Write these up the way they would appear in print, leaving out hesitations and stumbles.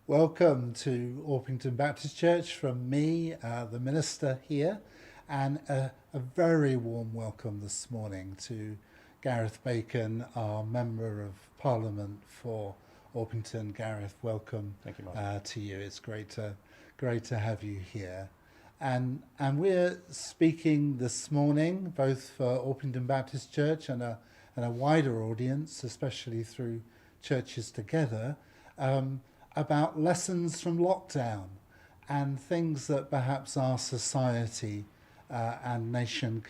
Welcome to Orpington Baptist Church from me, the minister here, and a very warm welcome this morning to Gareth Bacon, our Member of Parliament for Orpington. Gareth, welcome. Thank you, Mark. To you. It's great to have you here. And we're speaking this morning both for Orpington Baptist Church and a wider audience, especially through Churches Together, about lessons from lockdown and things that perhaps our society and nation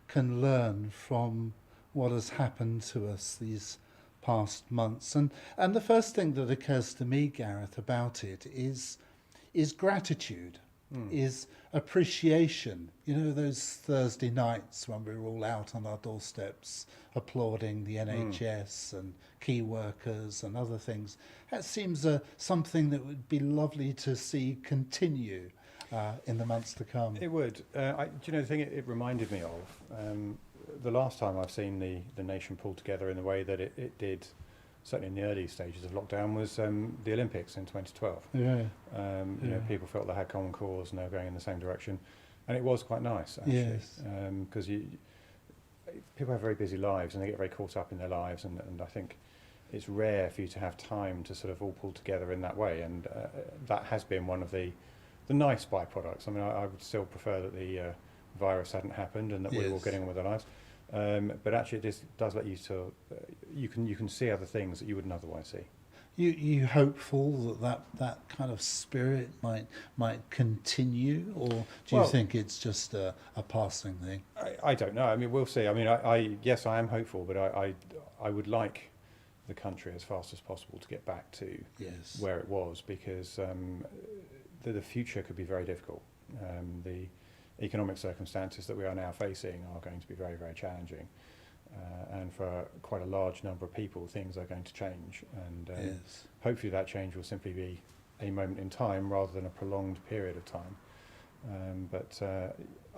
can learn from what has happened to us these past months. And the first thing that occurs to me, Gareth, about it is gratitude, is appreciation. You know, those Thursday nights when we're all out on our doorsteps applauding the NHS and key workers and other things. That seems something that would be lovely to see continue in the months to come. It would. Do you know the thing it reminded me of? The last time I've seen the nation pulled together in the way that it did, certainly in the early stages of lockdown, was the Olympics in 2012. Yeah. You know, people felt they had common cause and they were going in the same direction, and it was quite nice actually. Yes. Because people have very busy lives and they get very caught up in their lives, and I think it's rare for you to have time to sort of all pull together in that way, and that has been one of the nice byproducts. I mean, I would still prefer that the virus hadn't happened and that we were all getting on with our lives. But actually, it does let you to you can see other things that you wouldn't otherwise see. You hopeful that kind of spirit might continue, or do you think it's just a passing thing? I don't know. I mean, we'll see. I mean, yes, I am hopeful, but I would like the country as fast as possible to get back to where it was, because the future could be very difficult. The economic circumstances that we are now facing are going to be very, very challenging. And for quite a large number of people, things are going to change. And hopefully that change will simply be a moment in time rather than a prolonged period of time. But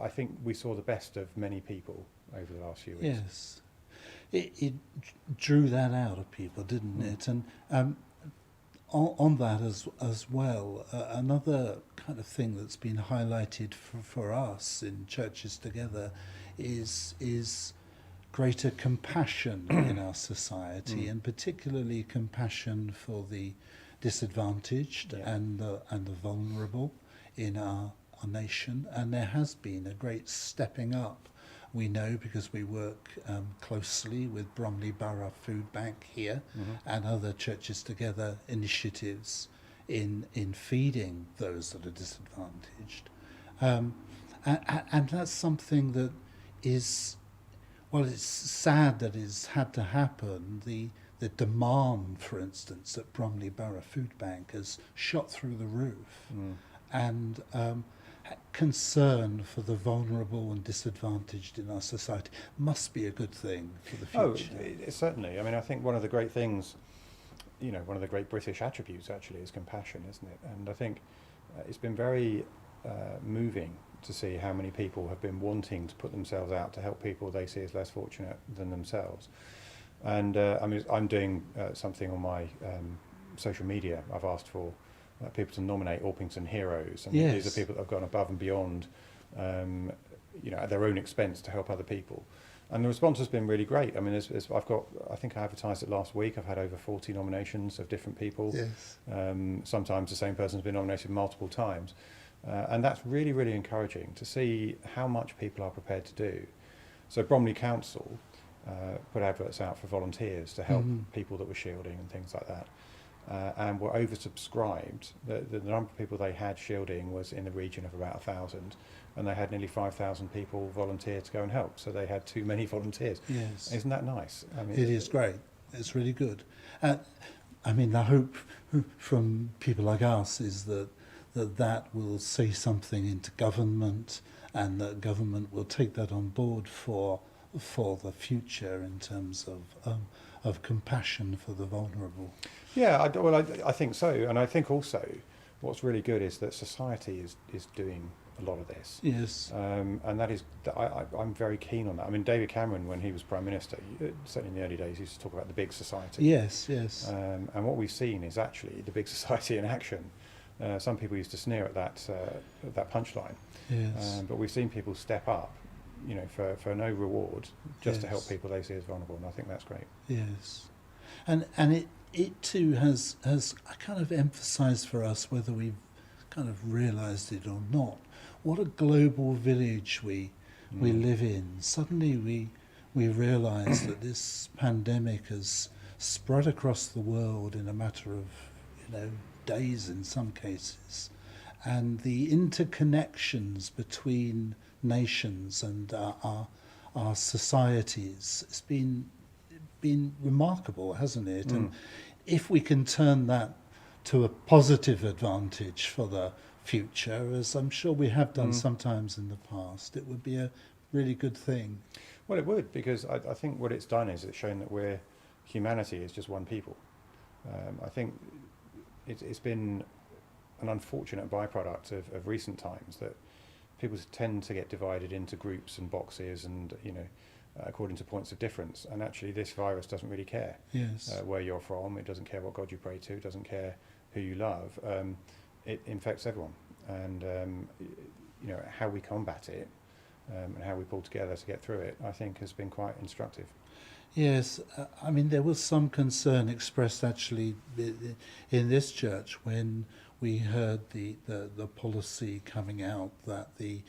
I think we saw the best of many people over the last few weeks. Yes. It drew that out of people, didn't it? And on that as well, another kind of thing that's been highlighted for us in Churches Together is greater compassion in our society, and particularly compassion for the disadvantaged and the vulnerable in our nation. And there has been a great stepping up. We know, because we work closely with Bromley Borough Food Bank here and other Churches Together initiatives in feeding those that are disadvantaged. And that's something that is, well, it's sad that it's had to happen. The demand, for instance, at Bromley Borough Food Bank has shot through the roof. And concern for the vulnerable and disadvantaged in our society must be a good thing for the future. Certainly. I mean, I think one of the great things, you know, one of the great British attributes actually is compassion, isn't it? And I think it's been very moving to see how many people have been wanting to put themselves out to help people they see as less fortunate than themselves. And I mean, I'm doing something on my social media. I've asked for people to nominate Orpington heroes, and these are people that have gone above and beyond, you know, at their own expense to help other people. And the response has been really great. I mean, I think I advertised it last week. I've had over 40 nominations of different people. Sometimes the same person's been nominated multiple times. And that's really, really encouraging to see how much people are prepared to do. So Bromley Council put adverts out for volunteers to help people that were shielding and things like that. And were oversubscribed. The number of people they had shielding was in the region of about 1,000, and they had nearly 5,000 people volunteer to go and help. So they had too many volunteers. Yes. Isn't that nice? I mean, it is great. It's really good. I mean, the hope from people like us is that will say something into government, and that government will take that on board for the future in terms of compassion for the vulnerable. Yeah, I think so. And I think also what's really good is that society is doing a lot of this. Yes. And that is, I'm very keen on that. I mean, David Cameron, when he was Prime Minister, certainly in the early days, used to talk about the big society. Yes, yes. And what we've seen is actually the big society in action. Some people used to sneer at that punchline. Yes. But we've seen people step up, for no reward, just to help Yes. people they see as vulnerable, and I think that's great. Yes. And it too has kind of emphasised for us, whether we've kind of realised it or not, what a global village we live in. Suddenly we realise that this pandemic has spread across the world in a matter of days in some cases, and the interconnections between nations and our societies, it's been remarkable, hasn't it? And if we can turn that to a positive advantage for the future, as I'm sure we have done sometimes in the past, it would be a really good thing. Well, it would, because I think what it's done is it's shown that humanity is just one people. I think it's been an unfortunate byproduct of recent times that people tend to get divided into groups and boxes and, according to points of difference. And actually this virus doesn't really care where you're from. It doesn't care what God you pray to. It doesn't care who you love. It infects everyone. And, how we combat it and how we pull together to get through it, I think has been quite instructive. Yes, I mean, there was some concern expressed actually in this church when we heard the policy coming out that the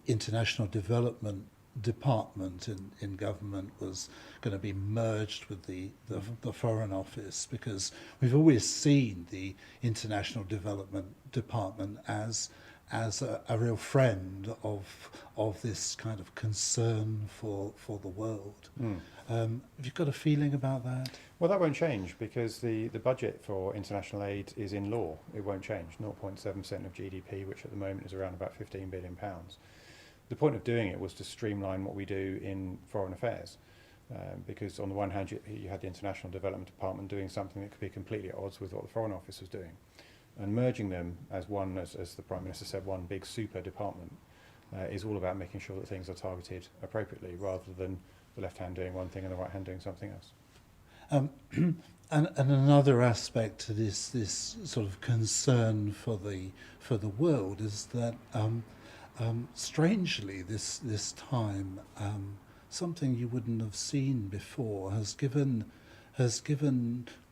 International Development Department in government was going to be merged with the Foreign Office, because we've always seen the International Development Department as a real friend of this kind of concern for the world. Have you got a feeling about that? Well, that won't change, because the budget for international aid is in law. It won't change. 0.7% of GDP, which at the moment is around about £15 billion. The point of doing it was to streamline what we do in foreign affairs, because on the one hand you had the International Development Department doing something that could be completely at odds with what the Foreign Office was doing, and merging them as one, as the Prime Minister said, one big super department is all about making sure that things are targeted appropriately, rather than the left hand doing one thing and the right hand doing something else. And another aspect to this sort of concern for the world is that strangely this time something you wouldn't have seen before has given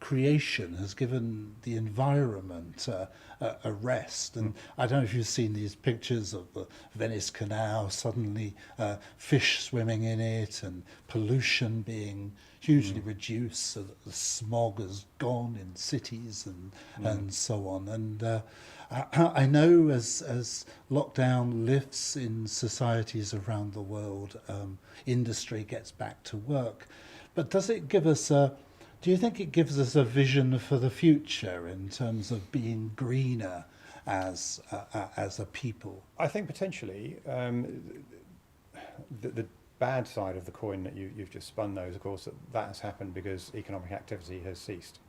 creation, has given the environment a rest. And I don't know if you've seen these pictures of the Venice Canal, suddenly fish swimming in it and pollution being hugely reduced, so that the smog has gone in cities and so on. And I know as lockdown lifts in societies around the world, industry gets back to work. But does it give us do you think it gives us a vision for the future in terms of being greener as a people? I think potentially. The bad side of the coin that you've just spun, though, is, of course, that has happened because economic activity has ceased.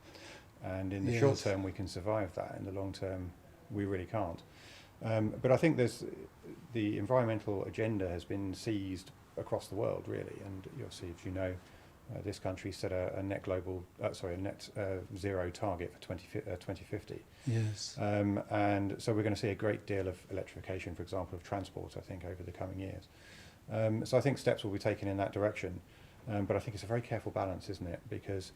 And in the short term, we can survive that. In the long term, we really can't. But I think the environmental agenda has been seized across the world, really. And you'll see, if you know, this country set a net zero target for 2050. Yes. And so we're going to see a great deal of electrification, for example, of transport, I think, over the coming years. So I think steps will be taken in that direction. But I think it's a very careful balance, isn't it? Because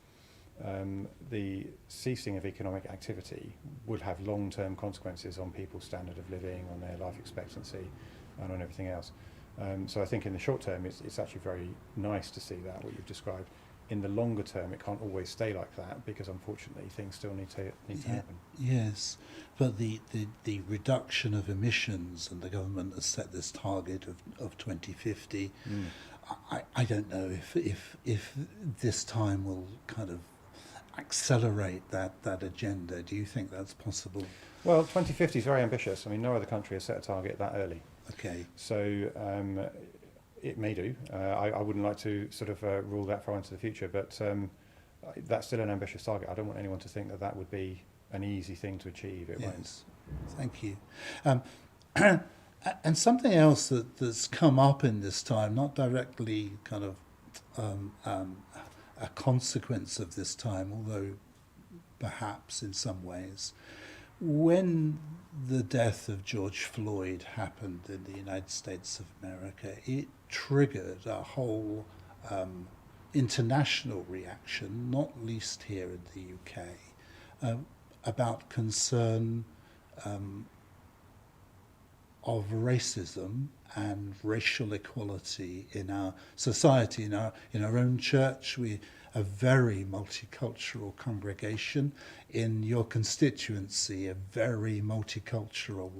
the ceasing of economic activity would have long-term consequences on people's standard of living, on their life expectancy, and on everything else. So I think in the short term, it's actually very nice to see that, what you've described. In the longer term, it can't always stay like that, because unfortunately things still need to happen. Yes, but the reduction of emissions, and the government has set this target of 2050. I don't know if this time will kind of accelerate that agenda. Do you think that's possible? Well, 2050 is very ambitious. I mean, no other country has set a target that early. Okay. So it may do. I wouldn't like to sort of rule that far into the future, but that's still an ambitious target. I don't want anyone to think that would be an easy thing to achieve. It won't. Thank you. And something else that's come up in this time, not directly kind of a consequence of this time, although perhaps in some ways, when the death of George Floyd happened in the United States of America, it triggered a whole international reaction, not least here in the UK, about concern of racism and racial equality in our society. In our own church, we a very multicultural congregation. In your constituency, a very multicultural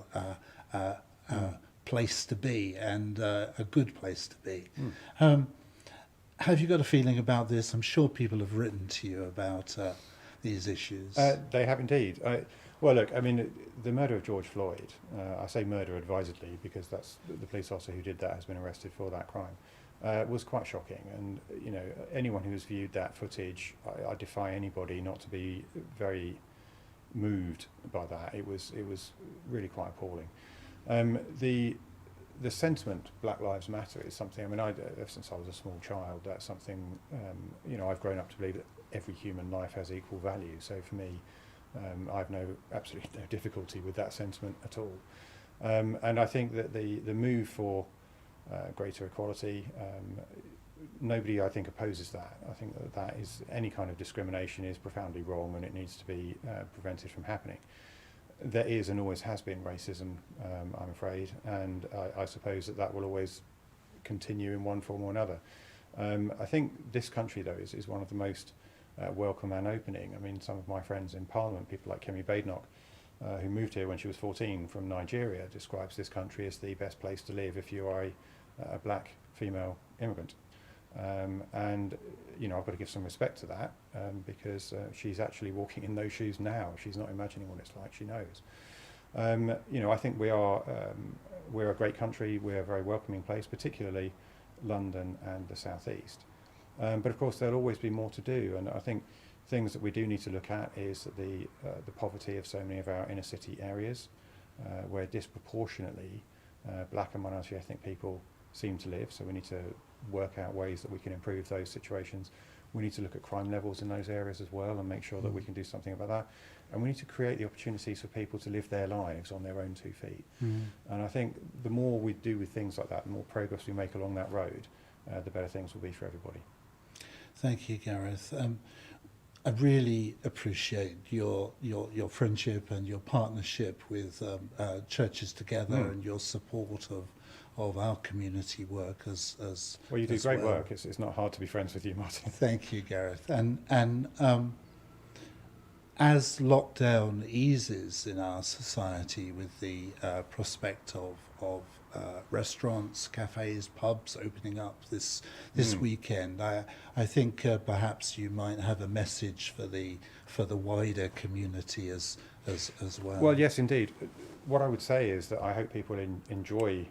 place to be, and a good place to be. Have you got a feeling about this? I'm sure people have written to you about these issues. They have indeed. Well, look, I mean, the murder of George Floyd, I say murder advisedly because that's the police officer who did that has been arrested for that crime, was quite shocking. And, you know, anyone who has viewed that footage, I defy anybody not to be very moved by that. It was really quite appalling. The sentiment, Black Lives Matter, is something, I mean, ever since I was a small child, that's something, you know, I've grown up to believe that every human life has equal value. So for me, I've absolutely no difficulty with that sentiment at all. And I think that the move for greater equality, nobody, I think, opposes that. I think that is, any kind of discrimination is profoundly wrong and it needs to be prevented from happening. There is and always has been racism, I'm afraid, and I suppose that will always continue in one form or another. I think this country, though, is one of the most welcome and opening. I mean, some of my friends in Parliament, people like Kemi Badenoch, who moved here when she was 14 from Nigeria, describes this country as the best place to live if you are a black female immigrant. And, you know, I've got to give some respect to that because she's actually walking in those shoes now. She's not imagining what it's like, she knows. You know, I think we're a great country, we're a very welcoming place, particularly London and the South East. But of course there'll always be more to do, and I think things that we do need to look at is the poverty of so many of our inner city areas, where disproportionately black and minority ethnic people seem to live, so we need to work out ways that we can improve those situations. We need to look at crime levels in those areas as well and make sure that we can do something about that. And we need to create the opportunities for people to live their lives on their own 2 feet. And I think the more we do with things like that, the more progress we make along that road, the better things will be for everybody. Thank you, Gareth. I really appreciate your friendship and your partnership with Churches Together and your support of our community work as well. You do great work. It's not hard to be friends with you, Martin. Thank you, Gareth. And as lockdown eases in our society with the prospect of restaurants, cafes, pubs opening up this weekend, I think perhaps you might have a message for the wider community as well. Well, yes, indeed. What I would say is that I hope people enjoy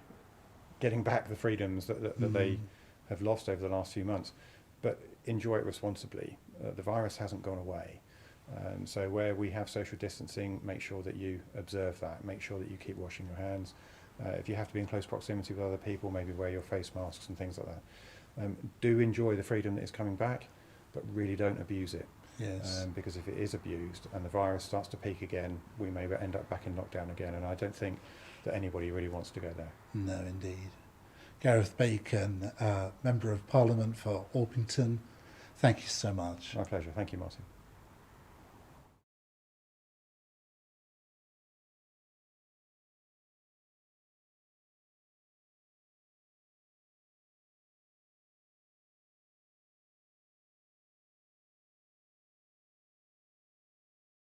getting back the freedoms that they have lost over the last few months, but enjoy it responsibly. The virus hasn't gone away. So where we have social distancing, make sure that you observe that. Make sure that you keep washing your hands. If you have to be in close proximity with other people, maybe wear your face masks and things like that. Do enjoy the freedom that is coming back, but really don't abuse it. Yes. Because if it is abused and the virus starts to peak again, we may end up back in lockdown again. And I don't think that anybody really wants to go there. No, indeed. Gareth Bacon, Member of Parliament for Orpington, thank you so much. My pleasure. Thank you, Martin.